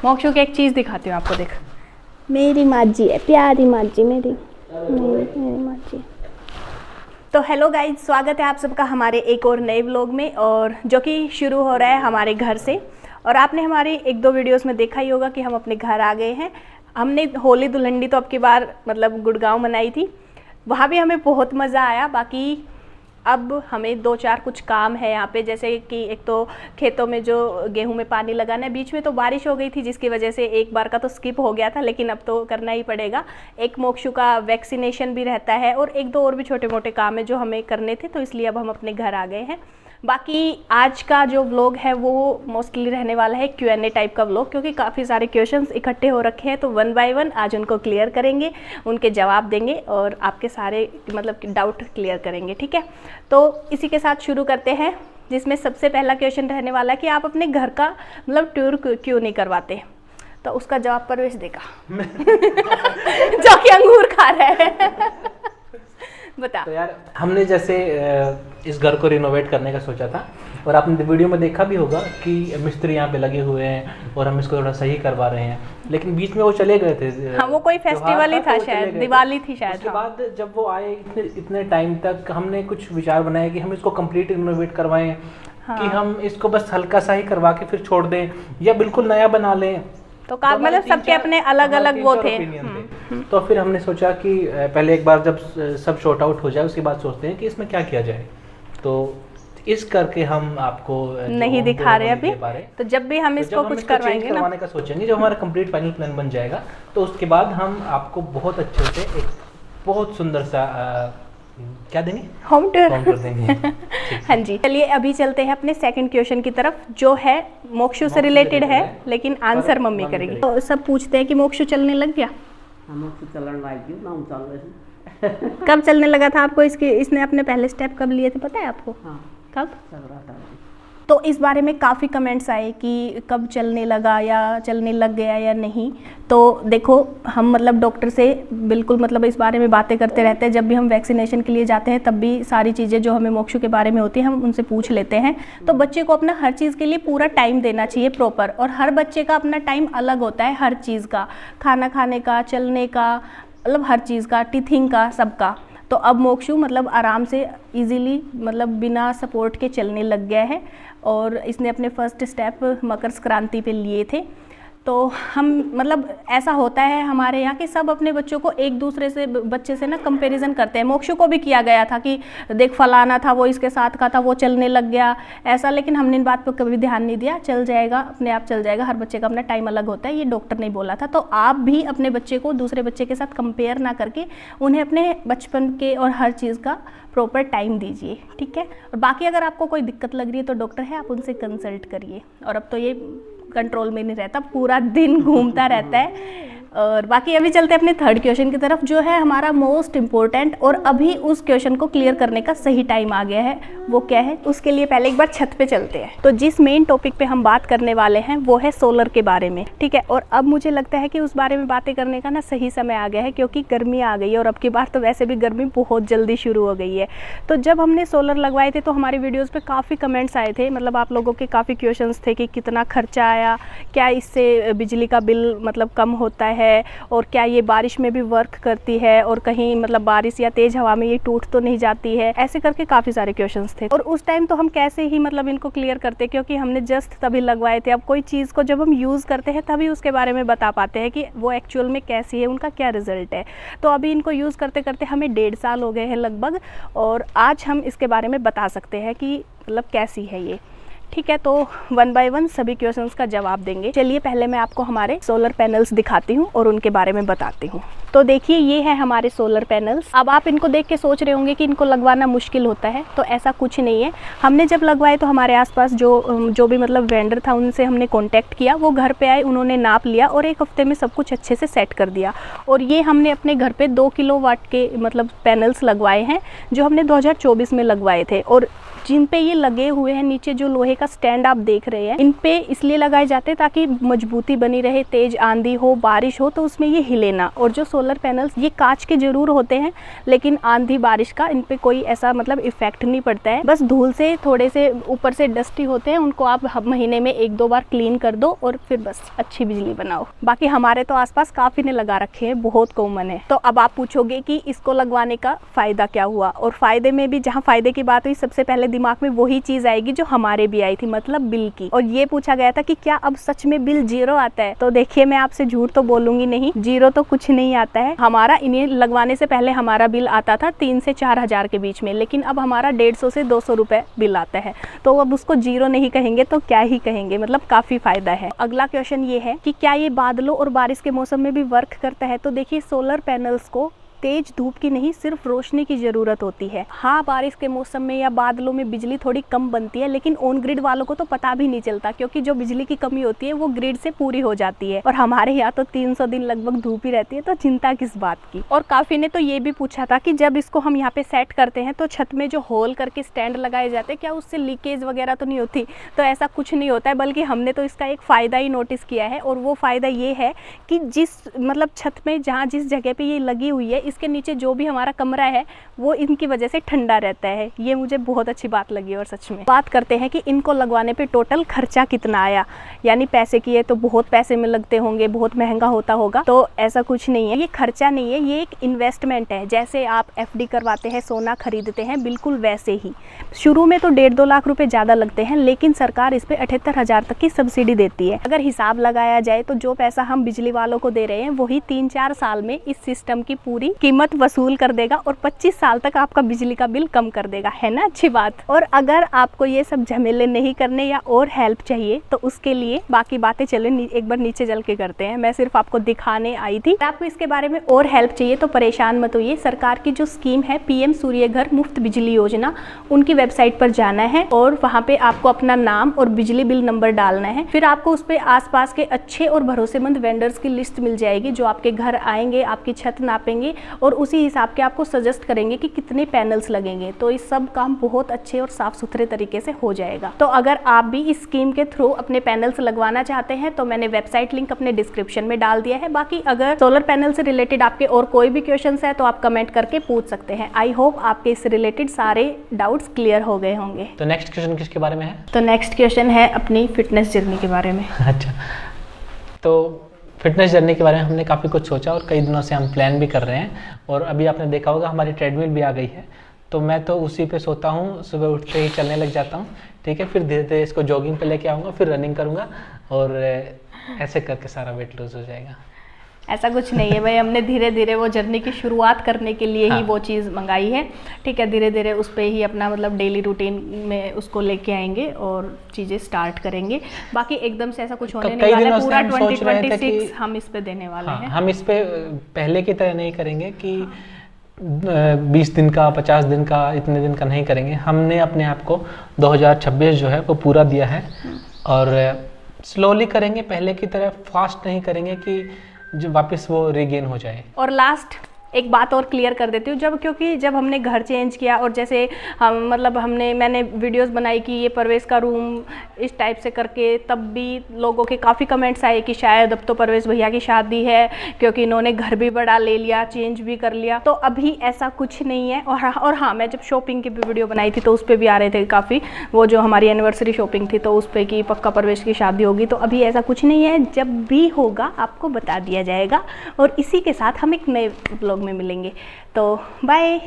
मोक्षु की एक चीज़ दिखाती हूँ आपको, देख। मेरी माजी है, प्यारी माजी मेरी माजी। तो हेलो गाइज, स्वागत है आप सबका हमारे एक और नए व्लॉग में, और जो कि शुरू हो रहा है हमारे घर से। और आपने हमारी एक दो वीडियोस में देखा ही होगा कि हम अपने घर आ गए हैं। हमने होली दुल्हनडी तो अब की बार मतलब गुड़गांव मनाई थी, वहाँ भी हमें बहुत मज़ा आया। बाकी अब हमें दो चार कुछ काम है यहाँ पे, जैसे कि एक तो खेतों में जो गेहूं में पानी लगाना है। बीच में तो बारिश हो गई थी जिसकी वजह से एक बार का तो स्किप हो गया था, लेकिन अब तो करना ही पड़ेगा। एक मोक्षु का वैक्सीनेशन भी रहता है, और एक दो और भी छोटे मोटे काम है जो हमें करने थे, तो इसलिए अब हम अपने घर आ गए हैं। बाकी आज का जो व्लॉग है वो मोस्टली रहने वाला है Q&A टाइप का व्लॉग, क्योंकि काफ़ी सारे क्वेश्चंस इकट्ठे हो रखे हैं, तो वन बाय वन आज उनको क्लियर करेंगे, उनके जवाब देंगे और आपके सारे मतलब डाउट क्लियर करेंगे, ठीक है। तो इसी के साथ शुरू करते हैं, जिसमें सबसे पहला क्वेश्चन रहने वाला है कि आप अपने घर का मतलब टूर क्यों नहीं करवाते। तो उसका जवाब परवेश देगा जो कि अंगूर खा रहा है। बता। तो यार हमने जैसे इस घर को रिनोवेट करने का सोचा था, और आपने वीडियो में देखा भी होगा कि मिस्त्री यहाँ पे लगे हुए हैं और हम इसको थोड़ा सही करवा रहे हैं, लेकिन बीच में वो चले गए थे। हाँ, वो कोई फेस्टिवल ही था, शायद दिवाली थी शायद। उसके बाद जब वो आए इतने टाइम तक हमने कुछ विचार बनाया कि हम इसको कंप्लीट रिनोवेट करवाएं, हाँ। कि हम इसको बस हल्का सा ही करवा के फिर छोड़ दें या बिल्कुल नया बना लें। तो मतलब सबके अपने अलग अलग वो थे। तो फिर हमने सोचा कि पहले एक बार जब सब शॉर्ट आउट हो जाए उसके बाद सोचते हैं कि इसमें क्या किया जाए। तो इस करके हम आपको नहीं दिखा रहे अभी, तो जब भी हम इसको कुछ करवाएंगे ना, करवाने का सोचेंगे, जब हमारा कंप्लीट फाइनल प्लान बन जाएगा तो उसके बाद हम आपको बहुत अच्छे से एक बहुत सुंदर सा क्या देंगे, होम टूर देंगे। हाँ जी, चलिए अभी चलते हैं अपने सेकंड क्वेश्चन की तरफ, जो है मोक्षु से रिलेटेड है, लेकिन आंसर मम्मी करेगी। तो सब पूछते हैं कि मोक्षु चलने लग गया। कब चलने लगा था आपको? इसने अपने पहले स्टेप कब लिए थे पता है आपको? हाँ, कब चल रहा था। तो इस बारे में काफ़ी कमेंट्स आए कि कब चलने लगा या चलने लग गया या नहीं। तो देखो, हम मतलब डॉक्टर से बिल्कुल मतलब इस बारे में बातें करते रहते हैं। जब भी हम वैक्सीनेशन के लिए जाते हैं तब भी सारी चीज़ें जो हमें मोक्षु के बारे में होती हैं हम उनसे पूछ लेते हैं। तो बच्चे को अपना हर चीज़ के लिए पूरा टाइम देना चाहिए प्रॉपर, और हर बच्चे का अपना टाइम अलग होता है, हर चीज़ का, खाना खाने का, चलने का, मतलब हर चीज़ का, टीथिंग का, सबका। तो अब मोक्षु मतलब आराम से इजीली मतलब बिना सपोर्ट के चलने लग गया है, और इसने अपने फर्स्ट स्टेप मकर संक्रांति पे लिए थे। तो हम मतलब ऐसा होता है हमारे यहाँ कि सब अपने बच्चों को एक दूसरे से बच्चे से ना कंपैरिजन करते हैं। मोक्षु को भी किया गया था कि देख फलाना था, वो इसके साथ का था, वो चलने लग गया ऐसा, लेकिन हमने इन बात पर कभी ध्यान नहीं दिया। चल जाएगा, अपने आप चल जाएगा, हर बच्चे का अपना टाइम अलग होता है, ये डॉक्टर ने बोला था। तो आप भी अपने बच्चे को दूसरे बच्चे के साथ कंपेयर ना करके उन्हें अपने बचपन के और हर चीज़ का प्रॉपर टाइम दीजिए, ठीक है। और बाकी अगर आपको कोई दिक्कत लग रही है तो डॉक्टर है, आप उनसे कंसल्ट करिए। और अब तो ये कंट्रोल में नहीं रहता, पूरा दिन घूमता रहता है। और बाकी अभी चलते हैं अपने थर्ड क्वेश्चन की तरफ, जो है हमारा मोस्ट इम्पोर्टेंट, और अभी उस क्वेश्चन को क्लियर करने का सही टाइम आ गया है। वो क्या है, उसके लिए पहले एक बार छत पे चलते हैं। तो जिस मेन टॉपिक पे हम बात करने वाले हैं वो है सोलर के बारे में, ठीक है। और अब मुझे लगता है कि उस बारे में बातें करने का ना सही समय आ गया है, क्योंकि गर्मी आ गई है, और अब की बार तो वैसे भी गर्मी बहुत जल्दी शुरू हो गई है। तो जब हमने सोलर लगवाए थे तो हमारी वीडियोज़ पर काफ़ी कमेंट्स आए थे, मतलब आप लोगों के काफ़ी क्वेश्चंस थे कि कितना खर्चा आया, क्या इससे बिजली का बिल मतलब कम होता है, और क्या ये बारिश में भी वर्क करती है, और कहीं मतलब बारिश या तेज़ हवा में ये टूट तो नहीं जाती है, ऐसे करके काफ़ी सारे क्वेश्चंस थे। और उस टाइम तो हम कैसे ही मतलब इनको क्लियर करते, क्योंकि हमने जस्ट तभी लगवाए थे। अब कोई चीज़ को जब हम यूज़ करते हैं तभी उसके बारे में बता पाते हैं कि वो एक्चुअल में कैसी है, उनका क्या रिजल्ट है। तो अभी इनको यूज़ करते करते हमें 1.5 साल हो गए हैं लगभग, और आज हम इसके बारे में बता सकते हैं कि मतलब कैसी है ये, ठीक है। तो वन बाय वन सभी क्वेश्चंस का जवाब देंगे। चलिए पहले मैं आपको हमारे सोलर पैनल्स दिखाती हूँ और उनके बारे में बताती हूँ। तो देखिए, ये है हमारे सोलर पैनल्स। अब आप इनको देख के सोच रहे होंगे कि इनको लगवाना मुश्किल होता है, तो ऐसा कुछ नहीं है। हमने जब लगवाए तो हमारे आसपास जो भी मतलब वेंडर था उनसे हमने कॉन्टैक्ट किया, वो घर पे आए, उन्होंने नाप लिया और 1 हफ्ते में सब कुछ अच्छे से सेट कर दिया। और ये हमने अपने घर पे 2 किलोवाट के मतलब पैनल्स लगवाए हैं, जो हमने 2024 में लगवाए थे। और जिन पे ये लगे हुए हैं नीचे जो लोहे का स्टैंड आप देख रहे हैं, इन पे इसलिए लगाए जाते हैं ताकि मजबूती बनी रहे, तेज आंधी हो, बारिश हो तो उसमें ये हिले ना। और जो सोलर पैनल्स ये कांच के जरूर होते हैं, लेकिन आंधी बारिश का इन पे कोई ऐसा मतलब इफेक्ट नहीं पड़ता है। बस धूल से थोड़े से ऊपर से डस्टी होते हैं, उनको आप महीने में 1-2 बार क्लीन कर दो और फिर बस अच्छी बिजली बनाओ। बाकी हमारे तो आसपास काफी ने लगा रखे हैं, बहुत कॉमन है। तो अब आप पूछोगे कि इसको लगवाने का फायदा क्या हुआ, और फायदे में भी जहाँ फायदे की बात हुई सबसे पहले दिमाग में वही चीज आएगी जो हमारे भी आई थी, मतलब बिल की। और ये पूछा गया था कि क्या अब सच में बिल 0 आता है? तो देखिए, मैं आपसे झूठ तो बोलूंगी नहीं, 0 तो कुछ नहीं आता है। हमारा इन्हें लगवाने से पहले हमारा बिल आता था 3 से 4 हज़ार के बीच में, लेकिन अब हमारा 150 से 200 रुपए बिल आता है। तो अब उसको 0 नहीं कहेंगे तो क्या ही कहेंगे, मतलब काफी फायदा है। अगला क्वेश्चन ये है कि क्या ये बादलों और बारिश के मौसम में भी वर्क करता है? तो देखिए, सोलर पैनल्स को तेज धूप की नहीं, सिर्फ रोशनी की ज़रूरत होती है। हाँ, बारिश के मौसम में या बादलों में बिजली थोड़ी कम बनती है, लेकिन ऑन ग्रिड वालों को तो पता भी नहीं चलता, क्योंकि जो बिजली की कमी होती है वो ग्रिड से पूरी हो जाती है। और हमारे यहाँ तो 300 दिन लगभग धूप ही रहती है, तो चिंता किस बात की। और काफ़ी ने तो ये भी पूछा था कि जब इसको हम यहाँ पे सेट करते हैं तो छत में जो होल करके स्टैंड लगाए जाते हैं, क्या उससे लीकेज वगैरह तो नहीं होती? तो ऐसा कुछ नहीं होता है, बल्कि हमने तो इसका एक फ़ायदा ही नोटिस किया है। और वो फ़ायदा ये है कि जिस मतलब छत में जहाँ जिस जगह पे ये लगी हुई है, इसके नीचे जो भी हमारा कमरा है वो इनकी वजह से ठंडा रहता है। ये मुझे बहुत अच्छी बात लगी। और सच में बात करते हैं कि इनको लगवाने पे टोटल खर्चा कितना आया, यानी पैसे की है तो बहुत पैसे में लगते होंगे, बहुत महंगा होता होगा। तो ऐसा कुछ नहीं है, ये खर्चा नहीं है, ये एक इन्वेस्टमेंट है। जैसे आप FD करवाते हैं, सोना खरीदते हैं, बिल्कुल वैसे ही। शुरू में तो 1.5-2 लाख रुपए ज़्यादा लगते हैं, लेकिन सरकार इस पे 78,000 तक की सब्सिडी देती है। अगर हिसाब लगाया जाए तो जो पैसा हम बिजली वालों को दे रहे हैं वही 3-4 साल में इस सिस्टम की पूरी कीमत वसूल कर देगा और 25 साल तक आपका बिजली का बिल कम कर देगा। है ना अच्छी बात? और अगर आपको ये सब झमेले नहीं करने या और हेल्प चाहिए तो उसके लिए बाकी बातें चले एक बार नीचे चल के करते हैं। मैं सिर्फ आपको दिखाने आई थी। आपको इसके बारे में और हेल्प चाहिए तो परेशान मत होइए। सरकार की जो स्कीम है PM सूर्य घर मुफ्त बिजली योजना, उनकी वेबसाइट पर जाना है और वहाँ पे आपको अपना नाम और बिजली बिल नंबर डालना है। फिर आपको उस पर आसपास के अच्छे और भरोसेमंद वेंडर्स की लिस्ट मिल जाएगी जो आपके घर आएंगे, आपकी छत नापेंगे और उसी हिसाब के आपको सजेस्ट करेंगे कि कितने पैनल्स लगेंगे। तो ये सब काम बहुत अच्छे और साफ सुथरे तरीके से हो जाएगा। तो अगर आप भी इस स्कीम के थ्रू अपने पैनल्स लगवाना चाहते हैं तो मैंने वेबसाइट लिंक अपने डिस्क्रिप्शन में डाल दिया है। बाकी अगर सोलर पैनल से रिलेटेड आपके और कोई भी क्वेश्चंस है तो आप कमेंट करके पूछ सकते हैं। आई होप आपके इससे रिलेटेड सारे डाउट्स क्लियर हो गए होंगे। तो नेक्स्ट क्वेश्चन किसके बारे में है? तो नेक्स्ट क्वेश्चन है अपनी फिटनेस जर्नी के बारे में। अच्छा, तो फिटनेस जर्नी के बारे में हमने काफ़ी कुछ सोचा और कई दिनों से हम प्लान भी कर रहे हैं। और अभी आपने देखा होगा हमारी ट्रेडमिल भी आ गई है, तो मैं तो उसी पे सोता हूँ, सुबह उठते ही चलने लग जाता हूँ। ठीक है, फिर धीरे धीरे इसको जॉगिंग पे लेके आऊँगा, फिर रनिंग करूँगा और ऐसे करके सारा वेट लूज हो जाएगा। ऐसा कुछ नहीं है भाई, हमने धीरे धीरे वो जर्नी की शुरुआत करने के लिए ही वो चीज़ मंगाई है। ठीक है, धीरे धीरे उस पर ही अपना मतलब डेली रूटीन में उसको लेके आएंगे और चीज़ें स्टार्ट करेंगे। बाकी एकदम से ऐसा कुछ होने नहीं वाला है। पूरा 2026 हम इस पे देने वाले हैं। हम इस पे पहले की तरह नहीं करेंगे कि 20 दिन का, 50 दिन का, इतने दिन का नहीं करेंगे। हमने अपने आप को 2026 जो है वो पूरा दिया है और स्लोली करेंगे, पहले की तरह फास्ट नहीं करेंगे कि जो वापस वो रिगेन हो जाए। और लास्ट एक बात और क्लियर कर देती हूँ, क्योंकि जब हमने घर चेंज किया और जैसे मैंने वीडियोस बनाई कि ये परवेश का रूम इस टाइप से करके, तब भी लोगों के काफ़ी कमेंट्स आए कि शायद अब तो परवेश भैया की शादी है क्योंकि इन्होंने घर भी बड़ा ले लिया, चेंज भी कर लिया। तो अभी ऐसा कुछ नहीं है। और हाँ, मैं जब शॉपिंग की भी वीडियो बनाई थी तो उस पर भी आ रहे थे काफ़ी, वो जो हमारी एनिवर्सरी शॉपिंग थी तो उस पर कि पक्का परवेश की शादी होगी। तो अभी ऐसा कुछ नहीं है, जब भी होगा आपको बता दिया जाएगा। और इसी के साथ हम एक नए ब्लॉग में मिलेंगे। तो बाय।